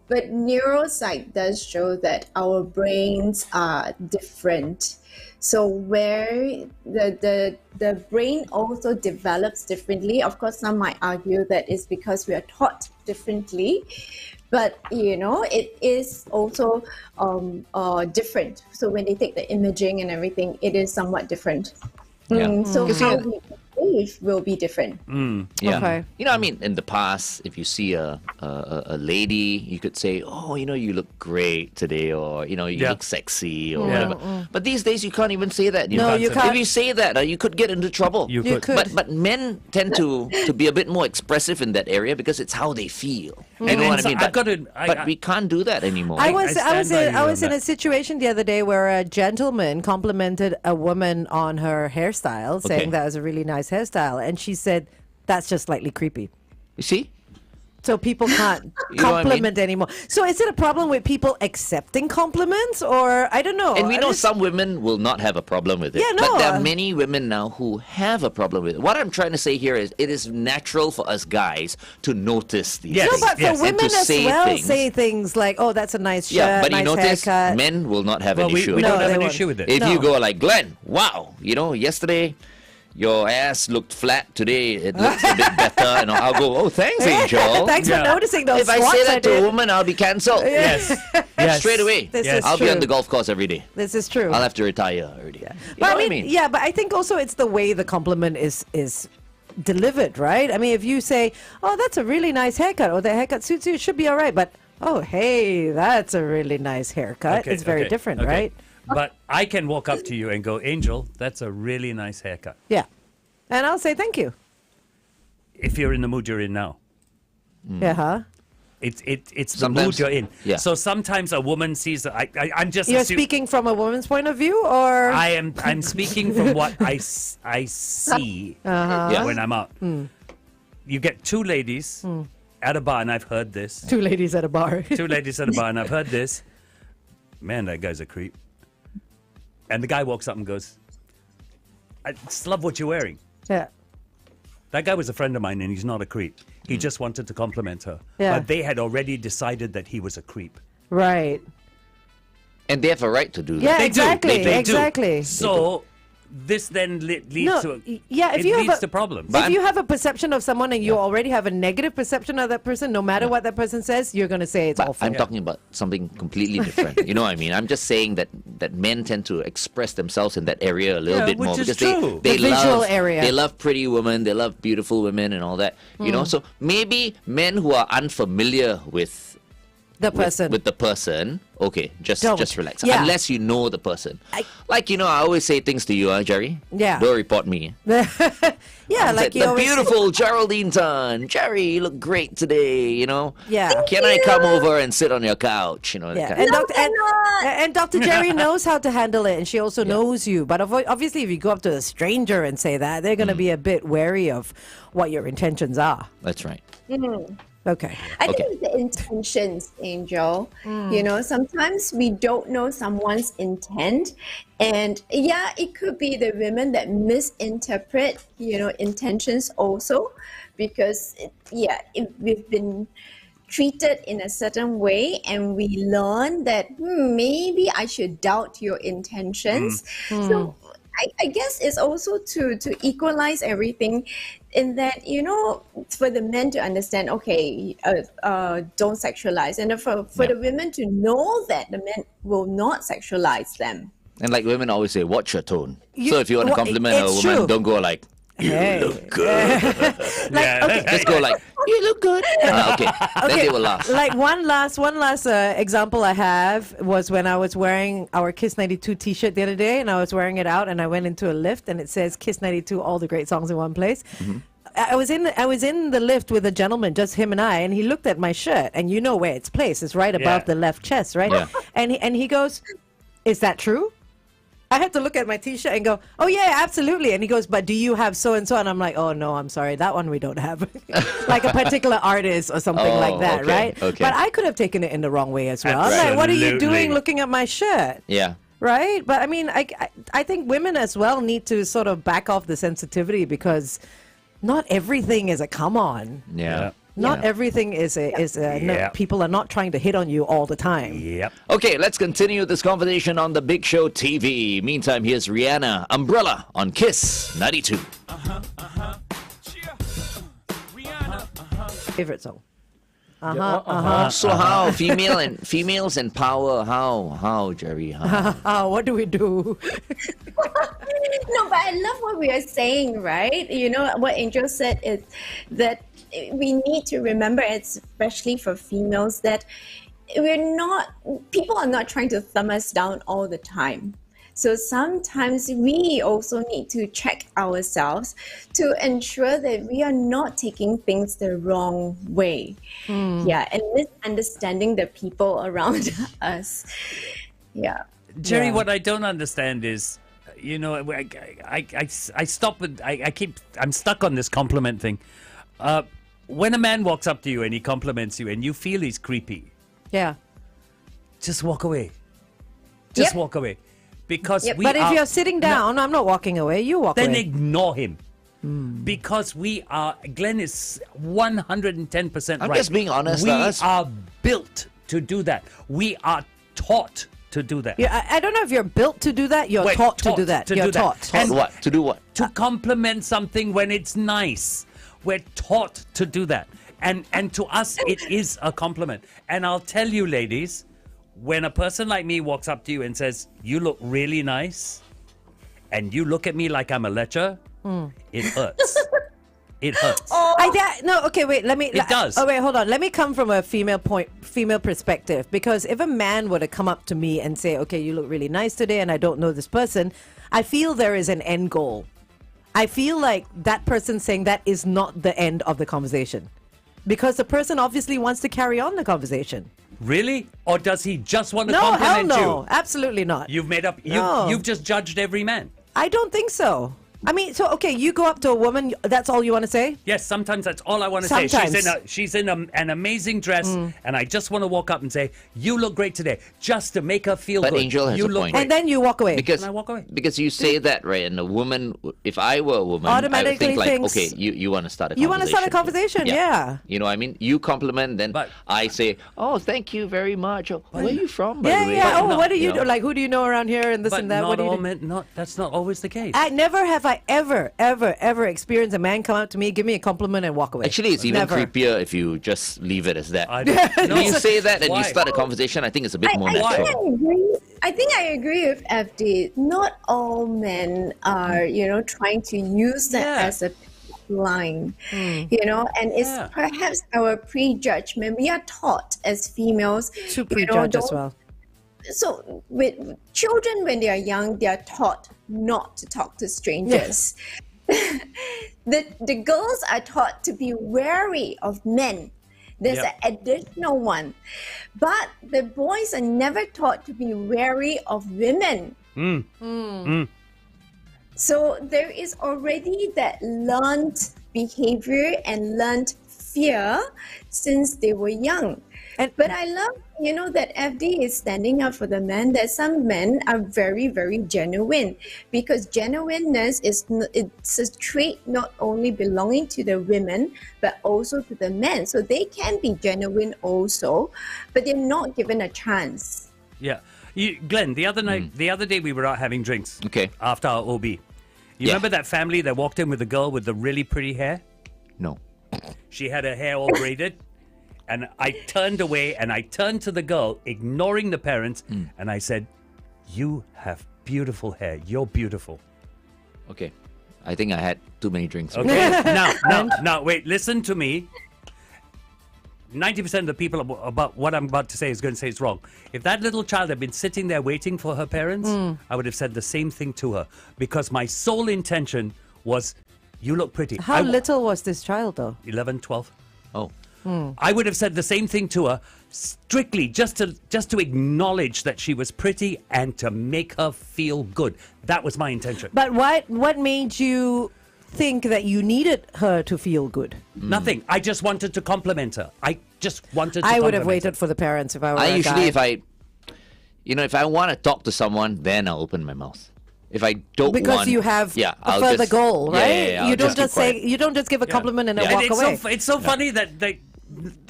Speaker 5: But neuropsych does show that our brains are different. So where the brain also develops differently. Of course, some might argue that it's because we are taught differently. But, it is also different. So when they take the imaging and everything, it is somewhat different. So how we behave will be different.
Speaker 3: Yeah.
Speaker 4: Okay.
Speaker 3: I mean, in the past, if you see a lady, you could say, oh, you look great today, or, you look sexy, or whatever. But these days, you can't even say that.
Speaker 4: No, you can't.
Speaker 3: If you say that, you could get into trouble.
Speaker 6: You
Speaker 4: could.
Speaker 3: But men tend to be a bit more expressive in that area because it's how they feel. You know what I mean? But we can't do that anymore.
Speaker 4: I was in
Speaker 6: a
Speaker 4: a situation the other day where a gentleman complimented a woman on her hairstyle, saying that was a really nice hairstyle, and she said that's just slightly creepy.
Speaker 3: You see?
Speaker 4: So people can't compliment anymore. So is it a problem with people accepting compliments, or I don't know?
Speaker 3: And we know some women will not have a problem with it.
Speaker 4: Yeah, no.
Speaker 3: But there are many women now who have a problem with it. What I'm trying to say here is it is natural for us guys to notice these
Speaker 6: Yes.
Speaker 3: things.
Speaker 4: No, but for women as well,
Speaker 3: things.
Speaker 4: say things like, "Oh, that's a nice shirt,
Speaker 3: Yeah, but
Speaker 4: nice
Speaker 3: you notice
Speaker 4: haircut."
Speaker 3: men will not have
Speaker 6: Well,
Speaker 3: an issue
Speaker 6: we
Speaker 3: with
Speaker 6: don't
Speaker 3: it.
Speaker 6: have
Speaker 4: they
Speaker 6: an
Speaker 4: won't.
Speaker 6: issue with it.
Speaker 3: If
Speaker 4: No.
Speaker 3: you go like, Glenn, wow, yesterday your ass looked flat, today it looks a bit better, and I'll go, oh, thanks, Angel.
Speaker 4: Thanks for noticing those
Speaker 3: If I
Speaker 4: squats
Speaker 3: say that to
Speaker 4: did.
Speaker 3: a woman, I'll be cancelled.
Speaker 6: Yes. Yes.
Speaker 3: Straight away.
Speaker 4: This is
Speaker 3: I'll be
Speaker 4: true.
Speaker 3: on the golf course every day.
Speaker 4: This is true.
Speaker 3: I'll have to retire already. You know
Speaker 4: But
Speaker 3: what I mean?
Speaker 4: yeah, but I think also it's the way the compliment is delivered, right? I mean, if you say, "Oh, that's a really nice haircut," or "The haircut suits you," it should be all right. But "Oh, hey, that's a really nice haircut," it's very different, right?
Speaker 6: But I can walk up to you and go, Angel, that's a really nice haircut.
Speaker 4: Yeah, and I'll say thank you.
Speaker 6: If you're in the mood you're in now.
Speaker 4: Yeah, huh?
Speaker 6: It's the
Speaker 3: Sometimes,
Speaker 6: mood you're in.
Speaker 3: yeah.
Speaker 6: So sometimes a woman sees. I'm just.
Speaker 4: You're speaking from a woman's point of view, or
Speaker 6: I'm speaking from what I see when I'm out. You get two ladies at a bar, and I've heard this.
Speaker 4: two ladies at a bar.
Speaker 6: Two ladies at a bar, and I've heard this. Man, that guy's a creep. And the guy walks up and goes, I just love what you're wearing.
Speaker 4: Yeah.
Speaker 6: That guy was a friend of mine, and he's not a creep. He just wanted to compliment her.
Speaker 4: Yeah.
Speaker 6: But they had already decided that he was a creep.
Speaker 4: Right.
Speaker 3: And they have a right to do that.
Speaker 4: Yeah,
Speaker 6: They
Speaker 4: exactly.
Speaker 6: do. They do.
Speaker 4: Exactly.
Speaker 6: So this then leads
Speaker 4: No,
Speaker 6: to
Speaker 4: if
Speaker 6: it
Speaker 4: you
Speaker 6: leads
Speaker 4: have
Speaker 6: to problems.
Speaker 4: If you have a perception of someone and you already have a negative perception of that person, no matter what that person says, you're going to say it's all
Speaker 3: But
Speaker 4: fake.
Speaker 3: I'm talking about something completely different. You know what I mean? I'm just saying that men tend to express themselves in that area a little bit
Speaker 6: which
Speaker 3: more
Speaker 6: is
Speaker 3: because
Speaker 6: true.
Speaker 3: they
Speaker 4: The
Speaker 3: love
Speaker 4: visual area.
Speaker 3: they love pretty women, they love beautiful women and all that. You know, so maybe men who are unfamiliar with
Speaker 4: The person.
Speaker 3: with the person, okay, just
Speaker 4: Don't.
Speaker 3: relax.
Speaker 4: Yeah.
Speaker 3: Unless you know the person. Like, you know, I always say things to you, Jerry.
Speaker 4: Yeah.
Speaker 3: Don't report me.
Speaker 4: Yeah, like you
Speaker 3: the
Speaker 4: always
Speaker 3: beautiful Geraldine Tan. Jerry, you look great today, you know.
Speaker 4: Yeah.
Speaker 3: Can I come over and sit on your couch? You know, that
Speaker 4: Yeah,
Speaker 3: kind
Speaker 4: and,
Speaker 3: of-
Speaker 4: and Dr. Jerry knows how to handle it, and she also knows you. But obviously, if you go up to a stranger and say that, they're going to be a bit wary of what your intentions are.
Speaker 3: That's right.
Speaker 4: Okay.
Speaker 5: I think it's the intentions, Angel. You know, sometimes we don't know someone's intent. And yeah, it could be the women that misinterpret, you know, intentions also. Because, if we've been treated in a certain way and we learn that maybe I should doubt your intentions. So I guess it's also to equalize everything in that, you know, for the men to understand, okay, don't sexualize. And for the women to know that the men will not sexualize them.
Speaker 3: And like women always say, watch your tone. So if you want to
Speaker 4: well,
Speaker 3: compliment a
Speaker 4: it's
Speaker 3: woman,
Speaker 4: true.
Speaker 3: don't go like, you look good. Just go like, you look good. Okay. Then they will laugh.
Speaker 4: Like one last example I have was when I was wearing our Kiss 92 t-shirt the other day, and I was wearing it out and I went into a lift and it says Kiss 92, all the great songs in one place. I was in the lift with a gentleman, just him and I, and he looked at my shirt, and you know where it's placed. It's right above the left chest, right?
Speaker 3: Yeah.
Speaker 4: And he goes, "Is that true?" I had to look at my t-shirt and go, "Oh yeah, absolutely." And he goes, "But do you have so and so?" And I'm like, "Oh no, I'm sorry, that one we don't have." Like a particular artist or something like that,
Speaker 3: okay,
Speaker 4: right?
Speaker 3: okay.
Speaker 4: But I could have taken it in the wrong way as well. I'm like, "What are you
Speaker 6: Absolutely.
Speaker 4: doing looking at my shirt?"
Speaker 3: Yeah.
Speaker 4: Right? But I mean, I think women as well need to sort of back off the sensitivity, because not everything is a come on.
Speaker 3: Yeah.
Speaker 4: Not everything is no, people are not trying to hit on you all the time.
Speaker 6: Yep.
Speaker 3: Okay, let's continue this conversation on the Big Show TV. Meantime, here's Rihanna, Umbrella on Kiss 92.
Speaker 4: Favorite song.
Speaker 3: So how females and power? How Jerry? How?
Speaker 4: What do we do?
Speaker 5: No, but I love what we are saying, right? You know, what Angel said is that we need to remember, especially for females, that people are not trying to thumb us down all the time. So sometimes we also need to check ourselves to ensure that we are not taking things the wrong way. Yeah, and misunderstanding the people around us. Yeah.
Speaker 6: Jerry,
Speaker 4: Yeah.
Speaker 6: what I don't understand is, you know, I stop with, I'm stuck on this compliment thing. When a man walks up to you and he compliments you and you feel he's creepy,
Speaker 4: Yeah.
Speaker 6: just walk away. Just
Speaker 5: Yep.
Speaker 6: walk away. Because
Speaker 5: Yep.
Speaker 6: we
Speaker 4: But if
Speaker 6: are,
Speaker 4: you're sitting down, I'm not walking away. You walk
Speaker 6: then
Speaker 4: away.
Speaker 6: ignore him. Because Glenn is 110%
Speaker 3: I'm
Speaker 6: right.
Speaker 3: just being honest,
Speaker 6: We
Speaker 3: us.
Speaker 6: are built to do that. We are taught to do that.
Speaker 4: Yeah, I don't know if you're built to do that. You're
Speaker 6: Wait,
Speaker 4: taught to do that. You're taught.
Speaker 3: Taught what? To do what?
Speaker 6: To compliment something when it's nice. We're taught to do that. And to us, it is a compliment. And I'll tell you, ladies, when a person like me walks up to you and says, "You look really nice," and you look at me like I'm a lecher, it hurts. It hurts.
Speaker 4: Okay, wait.
Speaker 6: It does.
Speaker 4: Oh, wait, hold on. Let me come from a female perspective, because if a man were to come up to me and say, "Okay, you look really nice today," and I don't know this person, I feel there is an end goal. I feel like that person saying that is not the end of the conversation, because the person obviously wants to carry on the conversation.
Speaker 6: Really? Or does he just want to
Speaker 4: No, hell
Speaker 6: compliment
Speaker 4: no,
Speaker 6: you?
Speaker 4: absolutely not.
Speaker 6: You've made up.
Speaker 4: No.
Speaker 6: You've just judged every man.
Speaker 4: I don't think so. I mean, so okay, you go up to a woman. That's all you want to say?
Speaker 6: Yes, sometimes that's all I want to say.
Speaker 4: Sometimes.
Speaker 6: She's in an amazing dress, and I just want to walk up and say, "You look great today," just to make her feel
Speaker 3: But
Speaker 6: good.
Speaker 3: Angel has
Speaker 6: you
Speaker 3: a
Speaker 6: look
Speaker 3: point.
Speaker 6: great.
Speaker 4: And then you walk away.
Speaker 3: Because
Speaker 6: And I walk away.
Speaker 3: because you say that, right? And a woman, if I were a woman, I would
Speaker 4: Automatically
Speaker 3: think like,
Speaker 4: thinks-
Speaker 3: okay, you want to start a conversation.
Speaker 4: You want to start a conversation, yeah.
Speaker 3: You know what I mean? You compliment, then
Speaker 6: But-
Speaker 3: I say, oh, thank you very much. Oh, where are you from, by
Speaker 4: Yeah,
Speaker 3: the way?
Speaker 4: yeah. Oh,
Speaker 6: no,
Speaker 4: what do you
Speaker 3: you
Speaker 4: do?
Speaker 3: know.
Speaker 4: Like, who do you know around here and this
Speaker 6: But
Speaker 4: and that?
Speaker 6: not
Speaker 4: What do you
Speaker 6: all
Speaker 4: do?
Speaker 6: men. That's not always the case.
Speaker 4: I never have I ever experienced a man come up to me, give me a compliment, and walk away.
Speaker 3: Actually, it's even
Speaker 4: Never.
Speaker 3: creepier if you just leave it as that.
Speaker 6: I don't,
Speaker 3: When you say that and
Speaker 6: Why?
Speaker 3: you start a conversation, I think it's a bit more
Speaker 5: I think
Speaker 3: natural.
Speaker 5: I agree. I think I agree with FD. Not all men are, trying to use that
Speaker 6: Yeah.
Speaker 5: as a line, and it's
Speaker 6: Yeah.
Speaker 5: perhaps our prejudgment. We are taught as females
Speaker 4: To prejudge as
Speaker 5: don't-
Speaker 4: well.
Speaker 5: So with children, when they are young, they are taught not to talk to strangers. The girls are taught to be wary of men. There's
Speaker 6: Yep.
Speaker 5: an additional one. But the boys are never taught to be wary of women. So there is already that learned behavior and learned fear since they were young. But I love, that FD is standing up for the men, that some men are very, very genuine, because genuineness it's a trait not only belonging to the women, but also to the men. So they can be genuine also, but they're not given a chance.
Speaker 6: Yeah. Glenn, the other day we were out having drinks.
Speaker 3: Okay.
Speaker 6: After our OB. You remember that family that walked in with the girl with the really pretty hair?
Speaker 3: No.
Speaker 6: She had her hair all braided. And I turned away and I turned to the girl, ignoring the parents, and I said, "You have beautiful hair. You're beautiful."
Speaker 3: Okay. I think I had too many drinks.
Speaker 6: Okay. now, wait, listen to me. 90% of the people about what I'm about to say is going to say it's wrong. If that little child had been sitting there waiting for her parents, I would have said the same thing to her, because my sole intention was, "You look pretty."
Speaker 4: How little was this child, though?
Speaker 6: 11, 12.
Speaker 3: Oh.
Speaker 6: I would have said the same thing to her, strictly just to acknowledge that she was pretty and to make her feel good. That was my intention.
Speaker 4: But what made you think that you needed her to feel good?
Speaker 6: Nothing. I just wanted to compliment her. I just wanted to
Speaker 4: I would have
Speaker 6: compliment
Speaker 4: waited for the parents if I were
Speaker 3: I
Speaker 4: a
Speaker 3: usually,
Speaker 4: guy.
Speaker 3: if I want to talk to someone, then I'll open my mouth. If I don't
Speaker 4: Because
Speaker 3: want,
Speaker 4: you have
Speaker 3: yeah,
Speaker 4: a
Speaker 3: I'll
Speaker 4: further
Speaker 3: just,
Speaker 4: goal,
Speaker 3: yeah,
Speaker 4: right?
Speaker 3: yeah, yeah, I'll
Speaker 4: you don't
Speaker 3: keep
Speaker 4: just say,
Speaker 3: quiet.
Speaker 4: you don't just give a compliment and then
Speaker 3: Yeah.
Speaker 4: walk
Speaker 6: it's
Speaker 4: away.
Speaker 6: it's so funny that they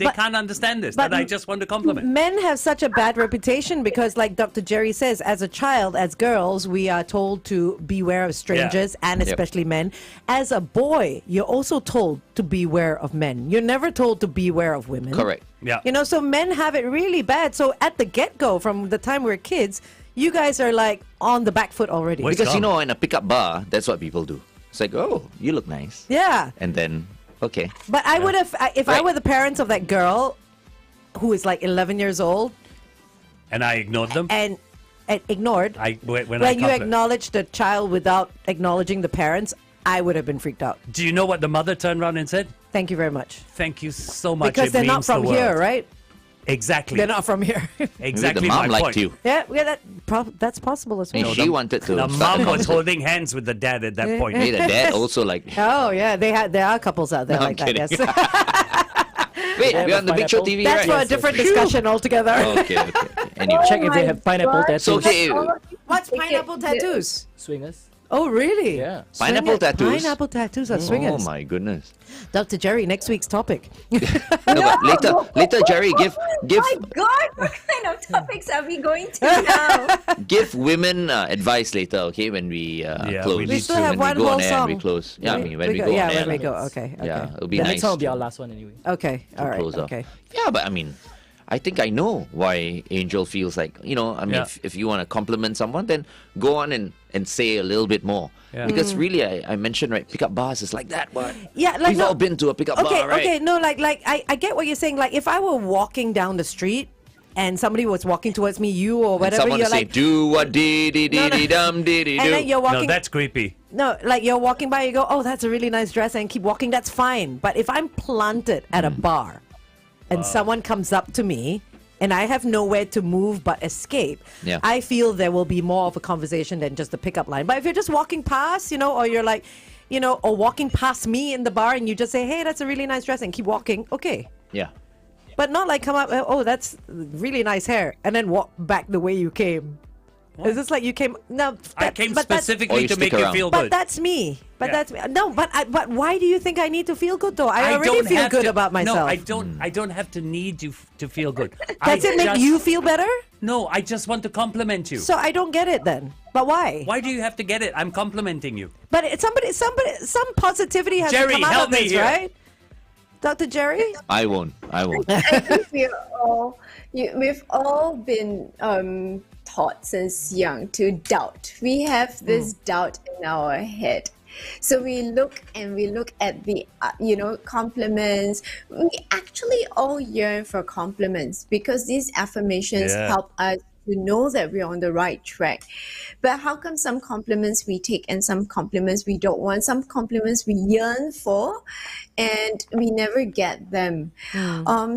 Speaker 4: But-
Speaker 6: can't understand this,
Speaker 4: but
Speaker 6: that I just want to compliment.
Speaker 4: Men have such a bad reputation because, like Dr. Jerry says, as a child, as girls, we are told to beware of strangers and especially men. As a boy, you're also told to beware of men. You're never told to beware of women.
Speaker 3: Correct.
Speaker 6: Yeah.
Speaker 4: So men have it really bad. So at the get-go, from the time we're kids, you guys are like on the back foot already.
Speaker 6: Wait.
Speaker 3: Because,
Speaker 6: gone.
Speaker 3: in a pickup bar, that's what people do. It's like, oh, you look nice.
Speaker 4: Yeah.
Speaker 3: And then, okay.
Speaker 4: But I would have, if I
Speaker 3: Right.
Speaker 4: were the parents of that girl who is like 11 years old
Speaker 6: And I ignored them.
Speaker 4: and ignored,
Speaker 6: When
Speaker 4: when you acknowledge the child without acknowledging the parents, I would have been freaked out.
Speaker 6: Do you know what the mother turned around and said?
Speaker 4: Thank you very much.
Speaker 6: Thank you so much.
Speaker 4: Because
Speaker 6: It
Speaker 4: they're not
Speaker 6: means the
Speaker 4: from here,
Speaker 6: world.
Speaker 4: right?
Speaker 6: Exactly.
Speaker 4: They're not from here.
Speaker 6: Exactly
Speaker 3: Maybe the mom
Speaker 6: my
Speaker 3: liked
Speaker 6: point.
Speaker 3: you.
Speaker 4: yeah, that's possible as well.
Speaker 3: And she wanted to
Speaker 6: The
Speaker 3: start
Speaker 6: mom was
Speaker 3: conversation.
Speaker 6: holding hands with the dad at that point.
Speaker 3: Hey, the dad also like,
Speaker 4: Oh yeah, there are couples out there
Speaker 3: No,
Speaker 4: like
Speaker 3: I'm
Speaker 4: that.
Speaker 3: kidding.
Speaker 4: Yes,
Speaker 3: wait,
Speaker 8: have
Speaker 3: we're
Speaker 8: a
Speaker 3: on the Big Show
Speaker 8: pineapple?
Speaker 3: TV,
Speaker 4: that's
Speaker 3: right?
Speaker 4: for a different discussion altogether.
Speaker 3: Okay. Anyway.
Speaker 8: Check if they have pineapple tattoos.
Speaker 3: So, okay,
Speaker 4: What's pineapple tattoos?
Speaker 8: Swingers.
Speaker 4: Oh really?
Speaker 8: Yeah.
Speaker 3: Pineapple tattoos?
Speaker 4: Pineapple tattoos are
Speaker 3: Oh,
Speaker 4: swingers.
Speaker 3: my goodness.
Speaker 4: Dr. Jerry, next week's topic.
Speaker 3: No, but later, Jerry, give
Speaker 5: My God, what kind of topics are we going to now?
Speaker 3: give women advice later, okay? When we close.
Speaker 6: we
Speaker 4: We still have
Speaker 3: when
Speaker 4: one
Speaker 3: we go
Speaker 4: whole
Speaker 3: on air and we
Speaker 4: song.
Speaker 3: close. Yeah, I mean when we go
Speaker 4: yeah,
Speaker 3: on air.
Speaker 4: when we go. Okay.
Speaker 3: Yeah, it'll be
Speaker 8: The
Speaker 3: nice.
Speaker 8: next one will be our last one anyway.
Speaker 4: Okay. All right.
Speaker 3: close off.
Speaker 4: Okay.
Speaker 3: Yeah, but I mean, I think I know why Angel feels like, I mean,
Speaker 6: Yeah.
Speaker 3: if you want to compliment someone, then go on and say a little bit more.
Speaker 6: Yeah.
Speaker 3: Because really, I mentioned, right, pickup bars is like that. What?
Speaker 4: Yeah, like
Speaker 3: We've all been to a pickup
Speaker 4: Okay,
Speaker 3: bar, right?
Speaker 4: okay, no, like I get what you're saying. Like if I were walking down the street and somebody was walking towards me, you or
Speaker 3: And
Speaker 4: whatever,
Speaker 3: someone
Speaker 4: you're
Speaker 3: say,
Speaker 4: like,
Speaker 3: do what dee dee dee dee dum dee dee
Speaker 4: and then
Speaker 3: do.
Speaker 4: you're
Speaker 6: No,
Speaker 4: walking.
Speaker 6: that's creepy.
Speaker 4: No, like you're walking by, you go, oh, that's a really nice dress, and keep walking. That's fine. But if I'm planted at a bar, and someone comes up to me and I have nowhere to move but escape,
Speaker 3: Yeah.
Speaker 4: I feel there will be more of a conversation than just the pickup line. But if you're just walking past, or you're like, or walking past me in the bar and you just say, hey, that's a really nice dress, and keep walking, okay.
Speaker 3: Yeah.
Speaker 4: But not like come up, oh, that's really nice hair, and then walk back the way you came. Is this like you came? No,
Speaker 6: I came
Speaker 3: Or
Speaker 6: specifically
Speaker 3: you
Speaker 6: to
Speaker 3: stick
Speaker 6: make you
Speaker 3: around.
Speaker 6: feel
Speaker 4: But
Speaker 6: good.
Speaker 4: that's me. But
Speaker 6: Yeah.
Speaker 4: that's me. No, but why do you think I need to feel good though? I already
Speaker 6: don't
Speaker 4: feel
Speaker 6: have
Speaker 4: good
Speaker 6: to-
Speaker 4: about myself.
Speaker 6: No, I don't have to need you to feel good.
Speaker 4: Does it make you feel better?
Speaker 6: No, I just want to compliment you.
Speaker 4: So I don't get it then. But why?
Speaker 6: Why do you have to get it? I'm complimenting you.
Speaker 4: But some positivity has
Speaker 6: Jerry,
Speaker 4: to come out
Speaker 6: help
Speaker 4: of
Speaker 6: me
Speaker 4: this,
Speaker 6: here.
Speaker 4: right? Dr. Jerry?
Speaker 3: I won't.
Speaker 5: I think we've all been taught since young to doubt. We have this doubt in our head. So we look at the compliments. We actually all yearn for compliments because these affirmations
Speaker 6: Yeah.
Speaker 5: help us to know that we're on the right track. But how come some compliments we take and some compliments we don't want? Some compliments we yearn for and we never get them.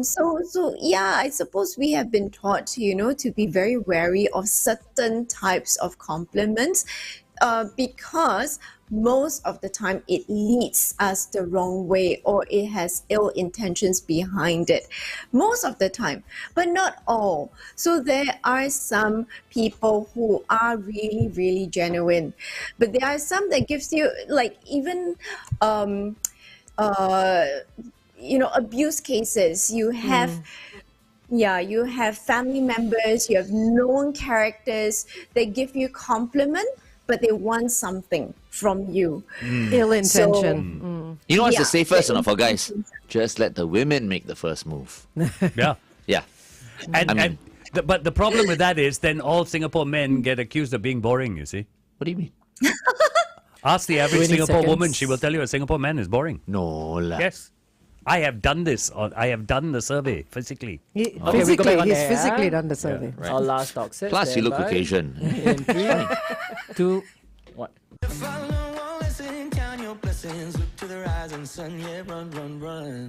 Speaker 5: So yeah, I suppose we have been taught, to be very wary of certain types of compliments because most of the time it leads us the wrong way or it has ill intentions behind it. Most of the time, but not all. So there are some people who are really, really genuine, but there are some that gives you like even abuse cases. You have you have family members, you have known characters, they give you compliment, but they want something from you.
Speaker 4: Ill intention.
Speaker 3: You know what's the
Speaker 5: Yeah,
Speaker 3: safest
Speaker 5: the
Speaker 3: enough for guys? Just let the women make the first move.
Speaker 6: Yeah.
Speaker 3: Yeah.
Speaker 6: But the problem with that is then all Singapore men get accused of being boring, you see.
Speaker 3: What do you mean?
Speaker 6: Ask the average
Speaker 8: 20
Speaker 6: Singapore woman,
Speaker 8: seconds.
Speaker 6: she will tell you a Singapore man is boring.
Speaker 3: No lah.
Speaker 6: Yes. I have done this. I have done the survey physically.
Speaker 8: Okay, we go back on
Speaker 4: He's
Speaker 8: air,
Speaker 4: physically
Speaker 8: ah.
Speaker 4: done the survey.
Speaker 3: Right.
Speaker 8: Our last talk set.
Speaker 3: Plus, you look
Speaker 8: standby.
Speaker 3: Caucasian.
Speaker 8: In 3, 2, 1.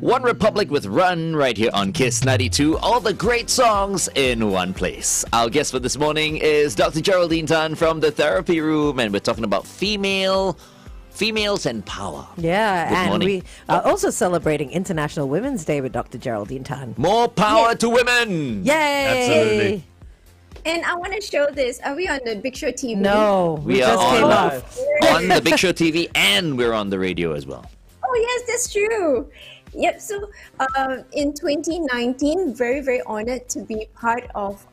Speaker 3: One Republic with Run right here on Kiss 92. All the great songs in one place. Our guest for this morning is Dr. Geraldine Tan from the Therapy Room, and we're talking about females and power.
Speaker 4: Yeah,
Speaker 3: Good
Speaker 4: and
Speaker 3: morning.
Speaker 4: we are also celebrating International Women's Day with Dr. Geraldine Tan.
Speaker 3: More power to women.
Speaker 4: Yay!
Speaker 6: Absolutely.
Speaker 5: And I want to show this. Are we on the Big Show TV?
Speaker 4: No, we
Speaker 3: We are
Speaker 4: just came
Speaker 3: on,
Speaker 4: off.
Speaker 3: on the Big Show TV, and we're on the radio as well.
Speaker 5: Oh, yes, that's true. Yep. So in 2019, very, very honored to be part of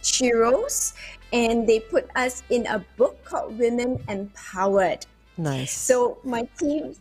Speaker 5: Shiro's. And they put us in a book called Women Empowered.
Speaker 4: Nice.
Speaker 5: So my team,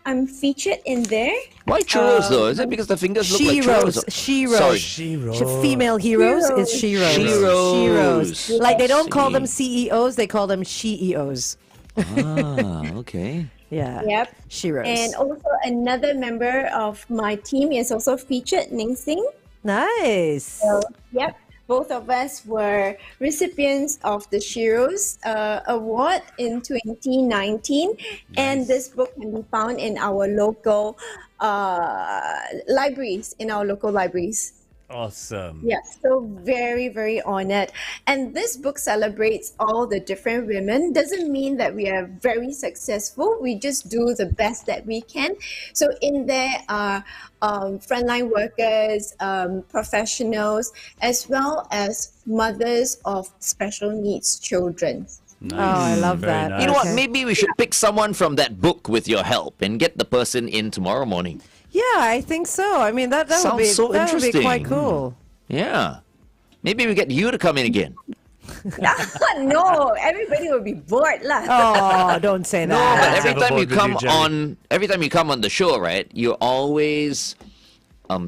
Speaker 5: I'm featured in there.
Speaker 3: Why churros though? Is it because the fingers look like churros?
Speaker 4: She-Rose.
Speaker 3: Sorry.
Speaker 4: Female heroes is she-rose.
Speaker 3: She-rose.
Speaker 4: Like they don't call
Speaker 3: See.
Speaker 4: them CEOs, they call them she-EOs.
Speaker 3: Ah, okay.
Speaker 4: Yeah.
Speaker 5: Yep.
Speaker 4: She-rose.
Speaker 5: And also another member of my team is also featured, Ning Sing.
Speaker 4: Nice.
Speaker 5: So, yep. Both of us were recipients of the Shiro's Award in 2019. And this book can be found in our local libraries,
Speaker 6: Awesome.
Speaker 5: Yes, so very, very honored. And this book celebrates all the different women. Doesn't mean that we are very successful. We just do the best that we can. So in there are frontline workers, professionals, as well as mothers of special needs children.
Speaker 6: Nice.
Speaker 4: Oh, I love
Speaker 6: Very
Speaker 4: that.
Speaker 6: nice.
Speaker 3: You know what?
Speaker 4: Okay.
Speaker 3: Maybe we should pick someone from that book with your help and get the person in tomorrow morning.
Speaker 4: Yeah, I think so. I mean, that would
Speaker 3: Sounds
Speaker 4: be
Speaker 3: so
Speaker 4: that would be quite
Speaker 3: interesting.
Speaker 4: cool.
Speaker 3: Yeah. Maybe we get you to come in again.
Speaker 5: No, everybody will be bored lah.
Speaker 4: Oh, don't say
Speaker 3: No,
Speaker 4: that.
Speaker 3: but
Speaker 6: Let's
Speaker 3: every
Speaker 6: have a
Speaker 3: time
Speaker 6: board
Speaker 3: you
Speaker 6: with
Speaker 3: come
Speaker 6: you, Jerry.
Speaker 3: every time you come on the show, right? You're always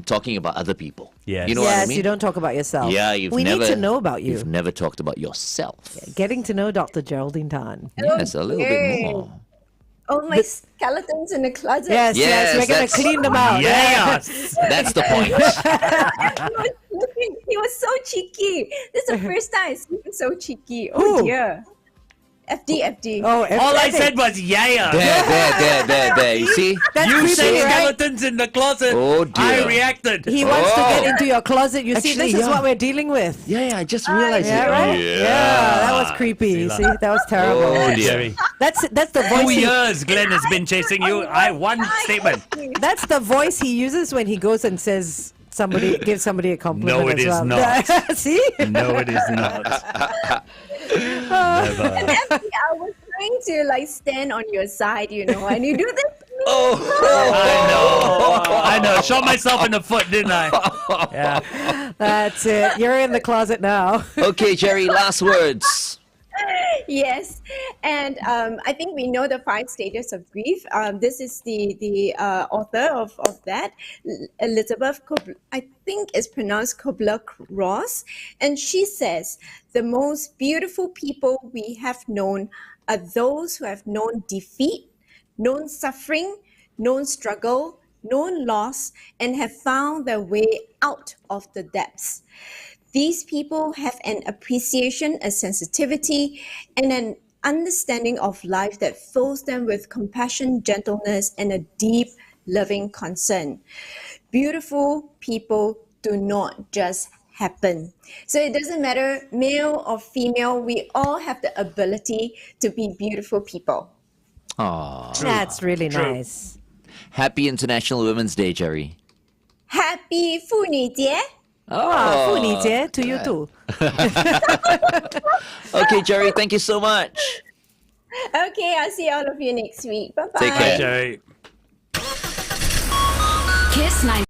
Speaker 3: talking about other people.
Speaker 6: Yes.
Speaker 3: You know what I
Speaker 4: Yes,
Speaker 3: mean?
Speaker 4: you don't talk about yourself.
Speaker 3: Yeah,
Speaker 4: we need to know about you.
Speaker 3: You've never talked about yourself.
Speaker 4: Getting to know Dr. Geraldine Tan.
Speaker 3: Yes, a little
Speaker 5: Okay.
Speaker 3: bit more.
Speaker 5: Oh, my skeletons in the closet.
Speaker 4: Yes,
Speaker 3: Yes,
Speaker 4: we're gonna
Speaker 3: that's-
Speaker 4: clean them out.
Speaker 6: Yes.
Speaker 3: That's the point.
Speaker 5: He was so cheeky. This is the first time I see him so cheeky.
Speaker 4: Who?
Speaker 5: Oh dear. FD.
Speaker 4: Oh,
Speaker 6: All I said was yeah.
Speaker 3: There. You see?
Speaker 4: That's
Speaker 6: You
Speaker 4: creepy,
Speaker 6: said
Speaker 4: right?
Speaker 6: skeletons in the closet.
Speaker 3: Oh, dear.
Speaker 6: I reacted.
Speaker 4: He wants to get into your closet. You see,
Speaker 3: Actually,
Speaker 4: this is
Speaker 3: yeah.
Speaker 4: what we're dealing with.
Speaker 3: Yeah, I just realized
Speaker 4: Yeah,
Speaker 3: it.
Speaker 4: right? Yeah, that was creepy. See, that was terrible.
Speaker 3: Oh, dear.
Speaker 6: Jerry.
Speaker 4: That's the
Speaker 6: 2
Speaker 4: voice.
Speaker 6: years Glenn has been chasing you. I one statement.
Speaker 4: That's the voice he uses when he goes and says gives somebody a compliment.
Speaker 6: No, it
Speaker 4: as
Speaker 6: is
Speaker 4: well.
Speaker 6: not.
Speaker 4: See?
Speaker 6: No, it is not. Never.
Speaker 5: And FD, I was trying to like stand on your side, and you do this.
Speaker 6: I know. Shot myself in the foot, didn't I? Yeah.
Speaker 4: That's it. You're in the closet now.
Speaker 3: Okay, Jerry, last words.
Speaker 5: Yes, and I think we know the 5 stages of grief. This is the author of that, Elizabeth, I think it's pronounced Kubler-Ross, and she says, the most beautiful people we have known are those who have known defeat, known suffering, known struggle, known loss, and have found their way out of the depths. These people have an appreciation, a sensitivity, and an understanding of life that fills them with compassion, gentleness, and a deep, loving concern. Beautiful people do not just happen. So it doesn't matter, male or female, we all have the ability to be beautiful people.
Speaker 3: Aww.
Speaker 4: That's really nice.
Speaker 3: Happy International Women's Day, Jerry.
Speaker 5: Happy 妇女节!
Speaker 4: Wow, 妇女节 to you too.
Speaker 3: Okay, Jerry, thank you so much.
Speaker 5: Okay, I'll see all of you next week. Bye-bye.
Speaker 3: Take care.
Speaker 6: Jerry.
Speaker 1: Kiss 9.